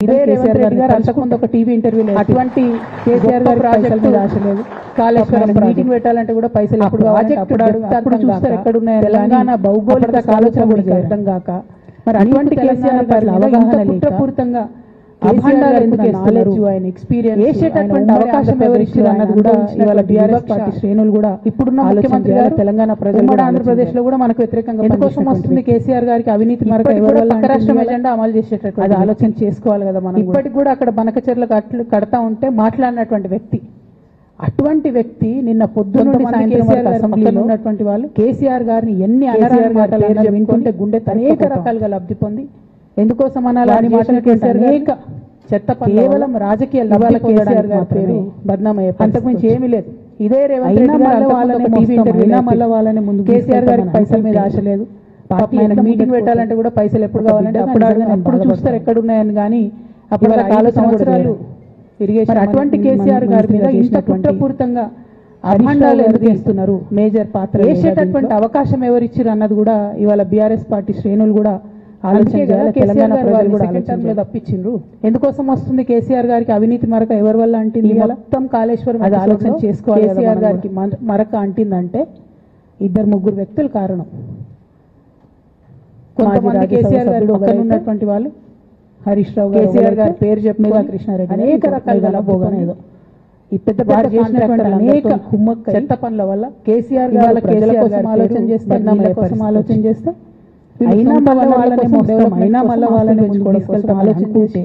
ఇదే రేవంత్ రెడ్డి గారు అంతకుముందు ఒక టీవీ ఇంటర్వ్యూలో అటువంటి కేసీఆర్ గారి ప్రాజెక్ట్ మీద ఆశ లేదు. కాళేశ్వరం మీటింగ్ పెట్టాలంటే కూడా పైసలు ఎప్పుడు అప్పుడు చూస్తారు ఎక్కడున్నాయి. తెలంగాణ భౌగోళిక ఆలోచన కూడా అర్థం కాక మరి అటువంటి కేసీఆర్ గారి అవగాహన కుట్రపూరితంగా అభండాలు ఎందుకు వేస్తున్నారు, ఆయన ఎక్స్పీరియన్స్ వేసేటటువంటి అవకాశం ఎవరు ఇచ్చారు అన్నది కూడా ఇవాళ బీఆర్ఎస్ పార్టీ శ్రేణులు కూడా ఇప్పుడున్న ముఖ్యమంత్రి గారు తెలంగాణ ప్రజలు ఆంధ్రప్రదేశ్ లో కూడా మనకు వ్యతిరేకంగా ఎందుకోసం వస్తుంది కేసీఆర్ గారికి అవినీతి మరొక ఎవరు పక్క రాష్ట్రం ఎజెండా అమలు చేసేటట్టు అది ఆలోచన చేసుకోవాలి కదా. మనం ఇప్పటికి కూడా అక్కడ బనకచెర్ల కడతా ఉంటే మాట్లాడినటువంటి వ్యక్తి అటువంటి వ్యక్తి నిన్న పొద్దున్న సాయంత్రం అసెంబ్లీలో ఉన్నటువంటి వాళ్ళు కేసీఆర్ గారిని ఎన్ని అనరాని మాటలు వింటుంటే గుండె అనేక రకాలుగా లబ్ధి పొంది ఎందుకోసం అనాలని మాటలు కేసీఆర్ అనేక చెత్త కేవలం రాజకీయ లాభాల కేసీఆర్ గారి పేరు బద్నామయ్యే అంతకుమించి ఏమీ లేదు. ఇదే రేవంత్ రెడ్డి మళ్ళీ వాళ్ళని ముందు కేసీఆర్ గారికి పైసల మీద ఆశ లేదు. పార్టీ మీటింగ్ పెట్టాలంటే కూడా పైసలు ఎప్పుడు కావాలంటే అప్పుడు చూస్తారు ఎక్కడున్నాయని. కానీ అప్పుడు 5 సంవత్సరాలు ఇరిగేషన్ అటువంటి కేసీఆర్ గారి మీద ఇంత కుట్రపూరితంగా అభండాలు ఎందుకు ఇస్తున్నారు, మేజర్ పాత్ర వేసేటటువంటి అవకాశం ఎవరిచ్చారు అన్నది కూడా ఇవాళ బీఆర్ఎస్ పార్టీ శ్రేణులు కూడా ఆలోచన చేయాలి. తెలంగాణ ప్రజలు కూడా ఆలోచన తప్పించిండ్రు. ఎందుకోసం వస్తుంది కేసీఆర్ గారికి అవినీతి మరక ఎవరి వల్ల అంటింది, మొత్తం కాళేశ్వరం అది ఆలోచన చేసుకోవాలి. కేసీఆర్ గారికి మరక అంటిందంటే 2-3 వ్యక్తులు కారణం. కొంతమంది కేసీఆర్ గారి పక్కన ఉన్నటువంటి వాళ్ళు హరీష్ రావు కేసీఆర్ గారి పేరు చెప్పిన కృష్ణారెడ్డి అనేక రకాలుగా భోగనేదో ఈ పెద్ద అనేక కుమ్మక్క చెత్త పనుల వల్ల కేసీఆర్ గారి ప్రజల కోసం ఆలోచన చేస్తే అయినా మళ్ళీ వాళ్ళని ఆలోచించేసి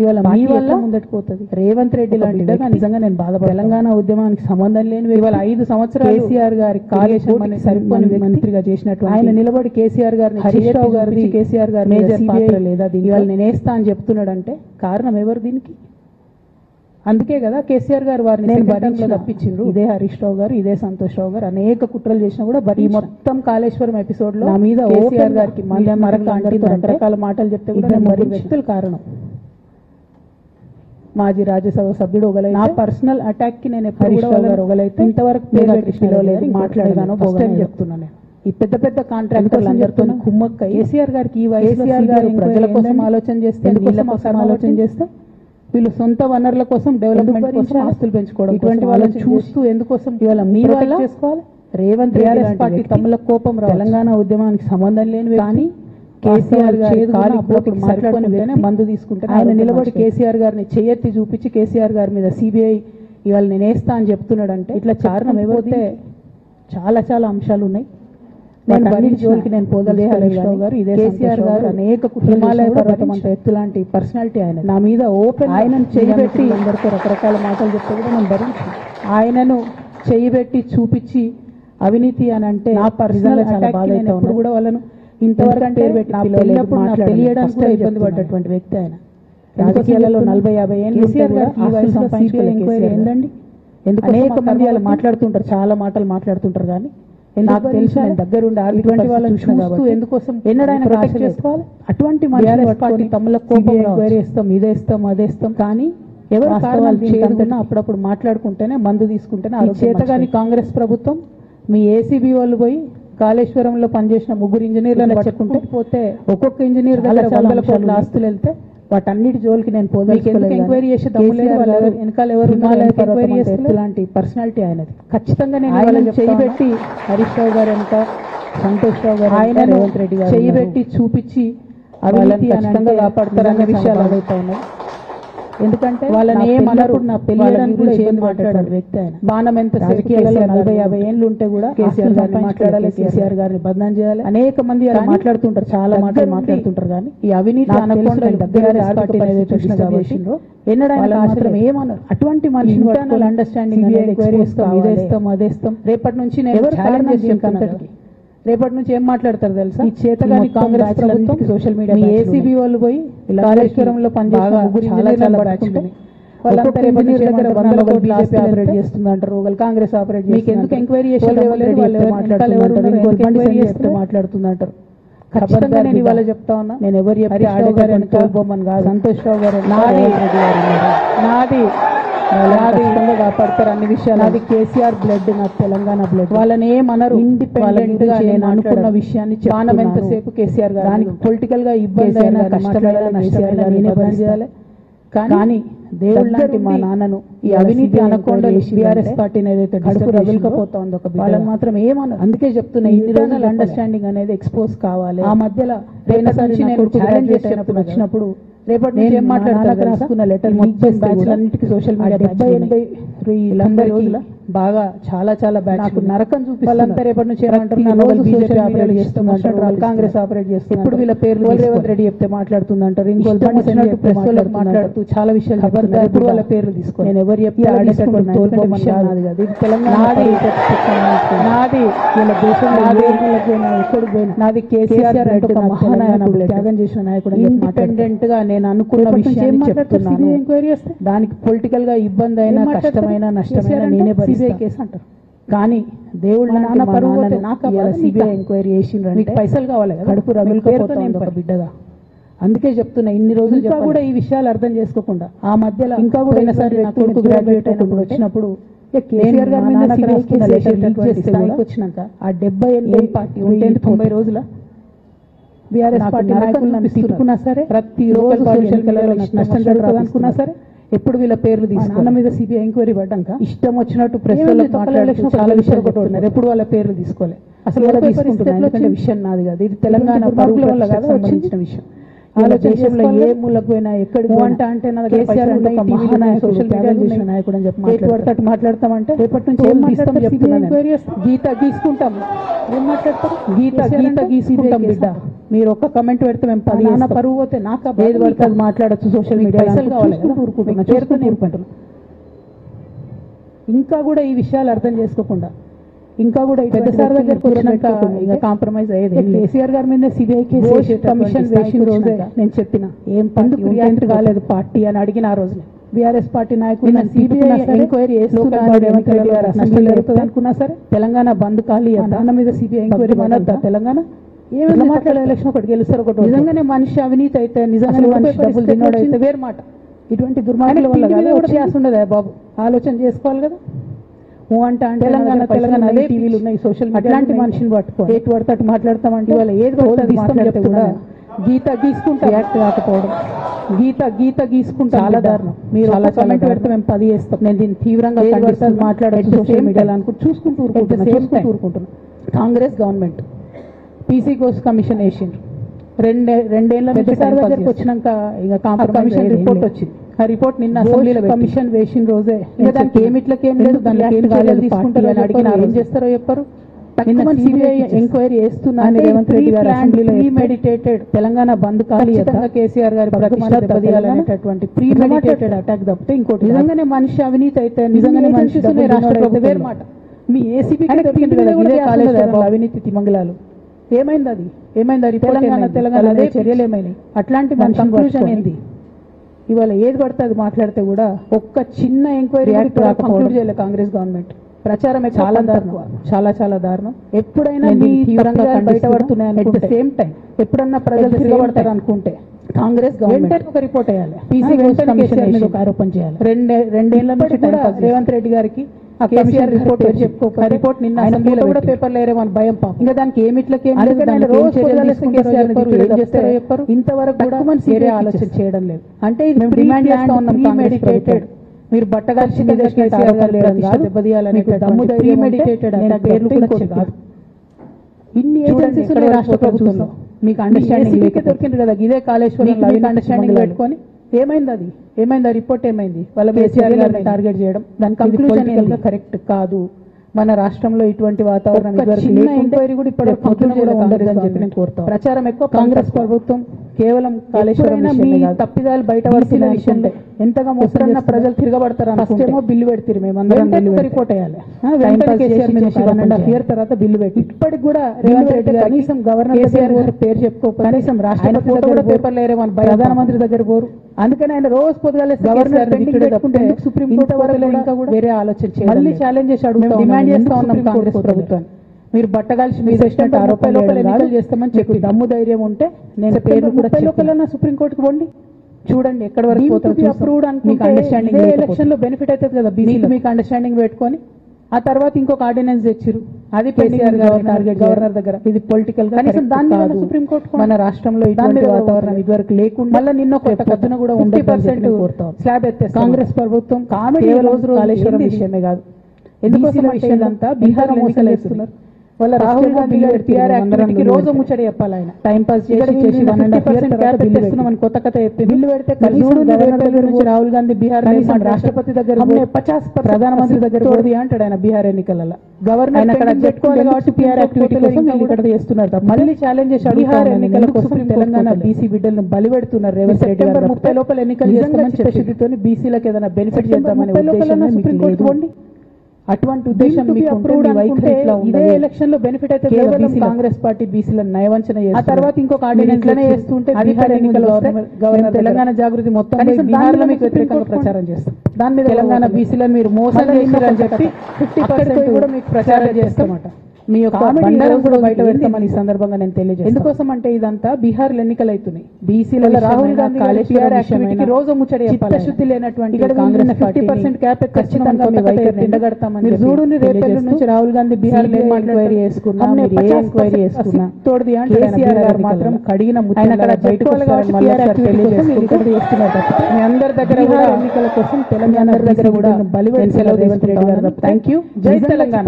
ఇవాళ మీ వల్ల ముందటిపోతుంది. రేవంత్ రెడ్డి లాంటి నిజంగా నేను బాధపడ తెలంగాణ ఉద్యమానికి సంబంధం లేని ఇవాళ 5 సంవత్సరాలు కేసీఆర్ గారి కార్యక్రమాన్ని సరిపోని మంత్రిగా చేసినట్టు ఆయన నిలబడి కేసీఆర్ గారిని హరీష్ రావు గారి కేసీఆర్ గారి మేజర్ పాత్ర లేదా ఇవాళ నేను వేస్తా అని చెప్తున్నాడంటే కారణం ఎవరు దీనికి? అందుకే కదా కేసీఆర్ గారు వారిని బరిలో తప్పించిండ్రు. ఇదే హరీష్ రావు గారు, ఇదే సంతోష్ రావు గారు అనేక కుట్రలు చేసినా కూడా ఈ మొత్తం కాళేశ్వరం ఎపిసోడ్ లో నా మీద కేసీఆర్ గారికి మరక అంటే రకరకాల మాటలు చెప్తే కూడా 3 వ్యక్తులు కారణం. మాజీ రాజ్యసభ సభ్యుడు ఒకలైతే నా పర్సనల్ అటాక్ కి నేను ఒకలైతే ఇంతవరకు మాట్లాడగానో చెప్తున్నాను. ఈ పెద్ద పెద్ద కాంట్రాక్టర్లు అందరితో కుమ్మక్క కేసీఆర్ గారికి ఈ కేసీఆర్ గారు ప్రజల కోసం ఆలోచన చేస్తే ఆలోచన చేస్తే వీళ్ళు సొంత వనరుల కోసం డెవలప్మెంట్ కోసం ఆస్తులు పెంచుకోవడం ఇటువంటి వాళ్ళని చూస్తూ ఎందుకోసం ఇవాళ మీ వల్ల చేసుకోవాలి. రేవంత్ రెడ్డి పార్టీ తమల కోపం తెలంగాణ ఉద్యమానికి సంబంధం లేనివి కానీ కేసీఆర్ గారు మాట్లాడుకుంటేనే మందు తీసుకుంటే ఆయన నిలబడి కేసీఆర్ గారిని చేయెత్తి చూపించి కేసీఆర్ గారి మీద సిబిఐ ఇవాళ నేను వేస్తా అని చెప్తున్నాడంటే ఇట్లా కారణం ఎవరైతే చాలా చాలా అంశాలు ఉన్నాయి. నేను బరి జోలికి నేను పోదలేహారావు గారు ఇదే కేసీఆర్ గారు అనేక హిమాలయ పర్వతం అంత ఎత్తు లాంటి పర్సనాలిటీ ఆయన నా మీద ఓపెన్ ఆయనను చేయబెట్టి అందరితో రకరకాల మాటలు చెప్తే కూడా నేను భరించి ఆయనను చేయబెట్టి చూపించి అవినీతి అని అంటే నా పర్సనల్ చాలా బాధ అయితే ఉన్నప్పుడు కూడా వాళ్ళను ఇంతవరకు పేరు పెట్టి తెలియడానికి కూడా ఇబ్బంది పడ్డటువంటి వ్యక్తి ఆయన. రాజకీయాలలో 40-50 ఏళ్ళు ఈ వయసులో సిబిఐ ఎంక్వైరీ ఏందండి? ఎందుకు అనేక మంది వాళ్ళు మాట్లాడుతుంటారు, చాలా మాటలు మాట్లాడుతుంటారు. కానీ నాకు తెలుసు నేను దగ్గరుండి ఇటువంటి వాళ్ళని చూస్తూ ఎందుకోసం ఎన్నడైనా ప్రొటెక్ట్ చేసుకోవాలి. అటువంటి పార్టీ తమల కోపం ఎంక్వైరీ ఇస్తాం, ఇదేస్తాం అదేస్తాం. కానీ ఎవరు కారణాలు చేయకుండా అప్పుడప్పుడు మాట్లాడుకుంటేనే మందు తీసుకుంటేనే చేతగాని కాంగ్రెస్ ప్రభుత్వం మీ ఏసీబీ వాళ్ళు పోయి కాళేశ్వరంలో పనిచేసిన 3 ఇంజనీర్లను పట్టుకుంటూ పోతే ఒక్కొక్క ఇంజనీర్ దగ్గర 100 కోట్ల ఆస్తులు వెళ్తే వాటన్నిటి జోలికి నేను ఎంక్వైరీ చేసే వెనకాల ఎవరు లాంటి పర్సనాలిటీ ఆయనది. ఖచ్చితంగా నేను చేయబెట్టి హరీష్ రావు గారు వెనక సంతోష్ రావు గారు ఆయన రేవంత్ రెడ్డి గారు చేయబెట్టి చూపించి అవినీతి ఖచ్చితంగా కాపాడుతారనే విషయాలు అడుగుతా ఉన్నాయి. ఎందుకంటే వాళ్ళని ఏమన్నారు నా పెళ్లి కూడా ఇబ్బంది మాట్లాడారు వ్యక్తి ఆయన. బాణం ఎంత రాజకీయాలలో 40-50 ఏళ్ళు ఉంటే కూడా కేసీఆర్ గారిని మాట్లాడాలి, కేసీఆర్ గారిని బదనాం చేయాలి. అనేక మంది అలా మాట్లాడుతుంటారు, చాలా మాటలు మాట్లాడుతుంటారు. కానీ ఈ అవినీతి ఎన్నడైనా ఆశ్రమం ఏమన్నారు అటువంటి మనిషిని అండర్స్టాండింగ్ ఇదేస్తాం అదేస్తాం. రేపటి నుంచి నేను రేపటి నుంచి ఏం మాట్లాడతారు తెలుసా? ఈ చేతగాని కాంగ్రెస్ ప్రభుత్వం సోషల్ మీడియా ఏసీబీ వాళ్ళు పోయి కాళేశ్వరంలో ఆపరేట్ చేస్తుందంటారు, కాంగ్రెస్ ఆపరేట్ మీకు ఎందుకు ఎంక్వైరీ చేసి మాట్లాడుతుందంటారు. ఖచ్చితంగా నేను ఇవాళ చెప్తా ఉన్నా, నేను ఎవరు చెప్పి కాదు, సంతోష్ రావు గారు నాది కాపాడతారు అన్ని విషయాలు. అది కేసీఆర్ బ్లడ్, నా తెలంగాణ బ్లడ్. వాళ్ళని ఏమన్నారు ఇండిపెండెంట్ గా నేను అనుకున్న విషయాన్ని బాణం ఎంతసేపు కేసీఆర్ గారు దానికి పొలిటికల్ గా ఇబ్బంది అయినా కష్టపడాలి, నేనే పని చేయాలి. కానీ దేవుళ్ళ లాంటి మా నాన్నను ఈ అవినీతి అనకుండా బీఆర్ఎస్ పార్టీని ఏదైతే కడుపు రగులుకపోతా ఉందో ఒక వాళ్ళని మాత్రం ఏమన్నా. అందుకే చెప్తున్నా ఇన్ని రోజులు అండర్స్టాండింగ్ అనేది ఎక్స్పోజ్ కావాలి. ఆ మధ్యలో రేపటి నేను ఛాలెంజ్ చేసినప్పుడు వచ్చినప్పుడు రేపటి నుంచి ఏం మాట్లాడతారు రాసుకున్న లెటర్ మొత్తం బ్యాచ్లు అన్నిటికీ సోషల్ మీడియా 70-80 వీళ్ళందరి రోజుల బాగా చాలా చాలా బ్యాచ్ నాకు నరకం చూపి వాళ్ళంతా రేపటి నుంచి ఏమంటారు నా రోజు బీజేపీ ఆపరేట్ చేస్తున్నారు, కాంగ్రెస్ ఆపరేట్ చేస్తున్నారు. ఇప్పుడు వీళ్ళ పేర్లు రేవంత్ రెడ్డి చెప్తే మాట్లాడుతుందంటారు, ఇంకోటి మాట్లాడుతూ చాలా విషయాలు ఇప్పుడు వాళ్ళ పేర్లు తీసుకో. నేను ఎవరు చెప్తే తెలంగాణ నాది వీళ్ళ దేశం నాది కేసీఆర్ రెడ్డి మహానాయకుడు త్యాగం చేసిన నాయకుడు. ఇండిపెండెంట్ గా నేను అనుకున్న విషయాన్ని చెప్తున్నాను. ఎంక్వైరీ చేస్తే దానికి పొలిటికల్ గా ఇబ్బంది అయినా కష్టమైన నష్టమైన నేనే సిబిఐ కేసు అంటారు. కానీ దేవుళ్ళ నాన్న పరువు సిబిఐ ఎంక్వైరీ చేసిండ్రు మీకు పైసలు కావాలి కడుపు రగులుకపోతుంది ఒక బిడ్డగా. అందుకే చెప్తున్నా ఇన్ని రోజులు ఇంకా కూడా ఈ విషయాలు అర్థం చేసుకోకుండా ఆ మధ్యలో ఇంకా కూడా ఒకసారి నా కొడుకు గ్రాడ్యుయేట్ అయినప్పుడు వచ్చినప్పుడు కేసీఆర్ గారి మీద వచ్చినాక ఆ 70-80 పార్టీ ఉంటే 90 రోజుల బీఆర్ఎస్ పార్టీ నాయకులను తిట్టుకున్నా సరే ప్రతి రోజు సోషల్ మీడియాలో నష్టం జరుగుతుంది అనుకున్నా సరే ఎప్పుడు వీళ్ళ పేర్లు తీసుకున్న మీద సిబిఐ ఎంక్వైరీ పడ్డాక ఇష్టం వచ్చినట్టు ప్రెస్ మాట్లాడుతూ చాలా విషయాలు కొట్టుకున్నారు. ఎప్పుడు వాళ్ళ పేర్లు తీసుకోలే అసలు వాళ్ళ తీసుకుంటున్నారు. ఎందుకంటే విషయం నాది కాదు, ఇది తెలంగాణ పరుగుల వల్ల కాదు సంబంధించిన విషయం. దేశంలో ఏ మూలకు పోయినా ఎక్కడికి అంటే నా దగ్గర సోషల్ మీడియా చేసిన నాయకుడు అని చెప్పి మాట్లాడతాడు. మాట్లాడతామంటే రేపటి నుంచి ఏం తీస్తాం చెప్తున్నాను. గీత గీసుకుంటాం. ఏం మాట్లాడతాం? గీత గీసుకుంటాం బిడ్డ. మీరు ఒక్క కమెంట్ పెడితే మేము 10 నాన్న పరువు పోతే నాకు ఏది పడితే అది మాట్లాడచ్చు. సోషల్ మీడియా ఊరుకుంటున్నా. ఇంకా కూడా ఈ విషయాలు అర్థం చేసుకోకుండా ఇంకా కూడా పెద్దసారి దగ్గరకు వచ్చినాక ఇక కాంప్రమైజ్ అయ్యేది. కేసీఆర్ గారి మీద సిబిఐ కేసు కమిషన్ వేసిన రోజే నేను చెప్పిన ఏం పండుగ రియాక్ట్ కాలేదు పార్టీ అని అడిగిన ఆ రోజు బీఆర్ఎస్ పార్టీ నాయకులు సిబిఐ ఎంక్వైరీ అనుకున్నా సరే తెలంగాణ బంద్ ఖాళీ దాని మీద సిబిఐ ఎంక్వైరీ మనద్దా తెలంగాణ ఏమైనా మాట్లాడే ఎలక్షన్ ఒకటి గెలుస్తారు ఒకటి. నిజంగానే మనిషి అవినీతి అయితే నిజంగానే మనిషి డబ్బులు తిన్నాడు అయితే వేరు మాట. ఇటువంటి దుర్మార్గుల వల్ల కూడా చేసి ఉండదా బాబు, ఆలోచన చేసుకోవాలి కదా. అంటే తెలంగాణ అదే టీవీలు ఉన్నాయి సోషల్ అట్లాంటి మనిషిని పట్టుకో ఏటు పడతాడు మాట్లాడతామంటే వాళ్ళు ఏది మాట్లాడితే కూడా గీత గీసుకుంటా యాక్ట్ కాకపోవడం గీత గీసుకుంటా చాలా దారుణం. మీరు అలా కమెంట్ పెడితే మేము 10 చేస్తాం. నేను దీన్ని తీవ్రంగా మాట్లాడచ్చు సోషల్ మీడియాలో అనుకుంటూ చూసుకుంటూ ఊరుకుంటున్నాను. కాంగ్రెస్ గవర్నమెంట్ పీసీ కోర్స్ కమిషన్ వేసిండ్రు. రెండేళ్ల దగ్గరకు వచ్చినాక ఇక కమిషన్ రిపోర్ట్ వచ్చింది. ఆ రిపోర్ట్ నిన్న అసెంబ్లీలో కమిషన్ వేసిన రోజే దానికి ఏమిట్లకేం లేదు దానికి ఏం కాలేదు తీసుకుంటారు అని అడిగిన ఏం చేస్తారో చెప్పారు. సిబిఐ ఎంక్వైరీ చేస్తున్నారు రేవంత్ రెడ్డి గారు అసెంబ్లీలో ప్రీమెడిటేటెడ్ తెలంగాణ బంద్ ఖాళీ కేసీఆర్ గారి దెబ్బతీయాలనేటటువంటి ప్రీమెడిటేటెడ్ అటాక్ తప్పితే ఇంకోటి నిజంగానే మనిషి అవినీతి అయితే నిజంగానే మనిషి రాష్ట్ర ప్రభుత్వం వేరు మాట. మీ ఏసీబీ అవినీతి తిమంగళాలు ఏమైంది అది తెలంగాణ అదే చర్యలు ఏమైనాయి అట్లాంటి మన కంక్లూజన్ ఏంది? ఇవాళ ఏది పడితే అది మాట్లాడితే కూడా ఒక్క చిన్న ఎంక్వైరీ కంక్లూడ్ చేయలేదు కాంగ్రెస్ గవర్నమెంట్. ప్రచారం చాలా దారుణం, చాలా దారుణం. ఎప్పుడైనా తీవ్రంగా బయటపడుతున్నాయి అట్ ద సేమ్ టైం ఎప్పుడన్నా ప్రజలు తిరగబడతారు అనుకుంటే కాంగ్రెస్ గవర్నమెంట్ ఒక రిపోర్ట్ వేయాలి, పీసీ కమిషన్ ఒక ఆరోపణ చేయాలి. రెండేళ్ల నుంచి రేవంత్ రెడ్డి గారికి కేసీఆర్ రిపోర్ట్ చెప్పుకో రిపోర్ట్ నిన్న అసెంబ్లీలో కూడా పేపర్లు వేరేమని భయం పాపం. ఇంకా దానికి ఏమిట్లకేం చెప్పారు ఇంతవరకు కూడా వేరే ఆలోచన చేయడం లేదు. అంటే ఇది డిమాండ్ చేస్తా ఉన్నాం ప్రీమెడిటేటెడ్. మీరు బట్టగాల్చి దెబ్బతీయాలని ప్రీమెడిటేటెడ్ పేర్లు కూడా కాదు. ఇన్ని ఏజెన్సీస్ రాష్ట్ర ప్రభుత్వంలో మీకు అండర్స్టాండింగ్ దొరికింది కదా. ఇదే కాళేశ్వరం అండర్స్టాండింగ్ పెట్టుకొని ఏమైంది ఆ రిపోర్ట్ ఏమైంది? వాళ్ళ కేసీఆర్ గారిని టార్గెట్ చేయడం దాని కంక్లూజన్ కరెక్ట్ కాదు. మన రాష్ట్రంలో ఇటువంటి వాతావరణం ఎంక్వైరీ కూడా ఇప్పుడు ఉండదని చెప్పి నేను కోరుతాను. ప్రచారం ఎక్కువ కాంగ్రెస్ ప్రభుత్వం కేవలం కాళేశ్వరం తప్పిదాలు బయట పడుతున్న విషయంలో ఎంతగా మోసరన్న ప్రజలు తిరగబడతారు. ఫస్ట్ ఏమో బిల్లు పెడతారు, మేము రిపోర్ట్ వేయాలి. 1.5 years తర్వాత బిల్లు పెట్టి ఇప్పటికి కూడా రేవంత్ రెడ్డి గారు కనీసం గవర్నర్ కేసీఆర్ గారి పేరు చెప్పుకో కనీసం రాష్ట్రపతి కూడా పేపర్లు వేరే మన ప్రధానమంత్రి దగ్గర పోరు. అందుకని ఆయన రోజు పొద్దుగాలే గవర్నర్ సుప్రీం కోర్టు వరకు ఇంకా కూడా వేరే ఆలోచన మళ్ళీ ఛాలెంజ్ చేసి అడుగుతాం, డిమాండ్ చేస్తా ఉన్నాం కాంగ్రెస్ ప్రభుత్వాన్ని. మీరు బట్టగాల్సి మీరు చేసినట్టు ఆరోపణలు ఎన్నికలు చేస్తామని చెప్పి దమ్ము ధైర్యం ఉంటే నేను పేర్లు కూడా లోకల్ సుప్రీంకోర్టుకు పోండి, చూడండి ఎక్కడ వరకు అప్రూవ్డ్ మీకు అండర్స్టాండింగ్ ఎలక్షన్ లో బెనిఫిట్ అవుతుంది కదా. మీకు అండర్స్టాండింగ్ పెట్టుకొని ఆ తర్వాత ఇంకొక ఆర్డినెన్స్ తెచ్చిరు. అది కేసీఆర్ గారు టార్గెట్ గవర్నర్ దగ్గర ఇది పొలిటికల్ గా కనీసం దాని మీద సుప్రీంకోర్టు మన రాష్ట్రంలో ఇటువంటి వాతావరణం ఇదివరకు లేకుండా మళ్ళీ నిన్న కొత్త పొద్దున కూడా 50% స్లాబ్ ఎత్తే కాంగ్రెస్ ప్రభుత్వం కామెడీ రోజు కాళేశ్వరం విషయమే కాదు ఎందుకోసం విషయం అంతా బీహార్ మోసాలు వేస్తున్నారు వాళ్ళ రాహుల్ గాంధీ గారి టీఆర్ యాక్టివిటీకి రోజు ముచ్చట చెప్పాలి ఆయన టైం పాస్ చేసి 1.5% క్యాప్ పెట్టేస్తున్నామని కొత్త కథ చెప్పి బిల్లు పెడితే రాహుల్ గాంధీ బీహార్ రాష్ట్రపతి దగ్గర 50% ప్రధానమంత్రి దగ్గర కూడా అంటాడు ఆయన బీహార్ ఎన్నికలలో గవర్నర్ అక్కడ పెట్టుకోవాలి కాబట్టి టీఆర్ యాక్టివిటీ కోసం వీళ్ళు ఇక్కడ చేస్తున్నారు మళ్ళీ ఛాలెంజ్ చేసి బీహార్ ఎన్నికల కోసం తెలంగాణ బీసీ బిడ్డలను బలి పెడుతున్నారు రేవంత్ రెడ్డి గారు 30 లోపల ఎన్నికలు చేస్తామని చిత్తశుద్ధితో బీసీలకు ఏదైనా బెనిఫిట్ చేద్దామనే ఉద్దేశం అటువంటి ఉద్దేశం ఇదే ఎలక్షన్ లో బెనిఫిట్ అయితే కేవలం కాంగ్రెస్ పార్టీ బీసీలను నయవంచన చేస్తారు ఆ తర్వాత ఇంకొక ఆర్డినెన్స్ చేస్తుంటే బీహార్ ఎన్నికలు గవర్నర్ తెలంగాణ జాగృతి మొత్తం బీహార్ లో మీకు వ్యతిరేకంగా ప్రచారం చేస్తాం దాని మీద తెలంగాణ బీసీలను మీరు మోసం చేశారని చెప్పి 50% కూడా మీకు ప్రచారం చేస్తామట మీ యొక్క బండారం కూడా బయట పెడతామని ఈ సందర్భంగా నేను తెలియజేస్తాను ఎందుకోసం అంటే ఇదంతా బీహార్ ఎన్నికలు అవుతున్నాయి బీసీలలో రాహుల్ గాంధీ కాళేశ్వరం యాక్టివిటీకి రోజు ముచ్చట చిత్తశుద్ధి లేనటువంటి కాంగ్రెస్ 50% క్యాప్ ఖచ్చితంగా మీ వైఖరిని ఎండగడతామని చూడుని రేపటి నుంచి రాహుల్ గాంధీ బీహార్ లో ఎంక్వైరీ చేసుకున్నా మీరు ఏ ఎంక్వైరీ చేసుకున్నా తోడుది అంటే కేసీఆర్ గారు మాత్రం కడిగిన ముచ్చట అక్కడ చేస్తున్నారు మీ అందరి దగ్గర కూడా ఎన్నికల కోసం తెలంగాణ దగ్గర కూడా బలివేడి సెలవు రేవంత్ రెడ్డి గారు థ్యాంక్ యూ జై తెలంగాణ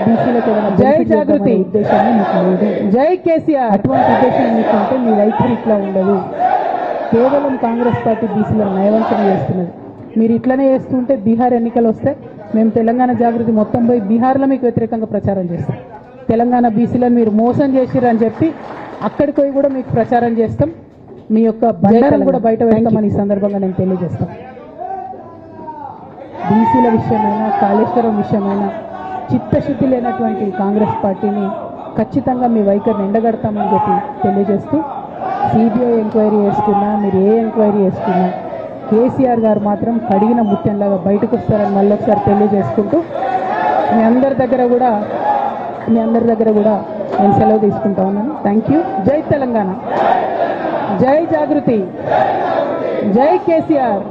బీసీలకు జై జాగృతి ఉద్దేశాన్ని మీకు లేదు జై కేసీఆర్ అటువంటి ఉద్దేశం మీకుంటే మీ వైఖరి ఇట్లా ఉండదు కేవలం కాంగ్రెస్ పార్టీ బీసీలను నయవంచన చేస్తున్నది మీరు ఇట్లనే చేస్తుంటే బీహార్ ఎన్నికలు వస్తే మేము తెలంగాణ జాగృతి మొత్తం పోయి బీహార్లో మీకు వ్యతిరేకంగా ప్రచారం చేస్తాం తెలంగాణ బీసీలను మీరు మోసం చేసిరని చెప్పి అక్కడికి పోయి కూడా మీకు ప్రచారం చేస్తాం మీ యొక్క బండారం కూడా బయట పెడతామని ఈ సందర్భంగా నేను తెలియజేస్తాం బీసీల విషయమైనా కాళేశ్వరం విషయమైనా చిత్తశుద్ధి లేనటువంటి కాంగ్రెస్ పార్టీని ఖచ్చితంగా మీ వైఖరిని ఎండగడతామని చెప్పి తెలియజేస్తూ సిబిఐ ఎంక్వైరీ చేసుకున్నా మీరు ఏ ఎంక్వైరీ చేసుకున్నా కేసీఆర్ గారు మాత్రం కడిగిన ముత్యంలాగా బయటకు వస్తారని మళ్ళీ ఒకసారి తెలియజేసుకుంటూ మీ అందరి దగ్గర కూడా నేను సెలవు తీసుకుంటా ఉన్నాను థ్యాంక్ యూ జై తెలంగాణ జై జాగృతి జై కేసీఆర్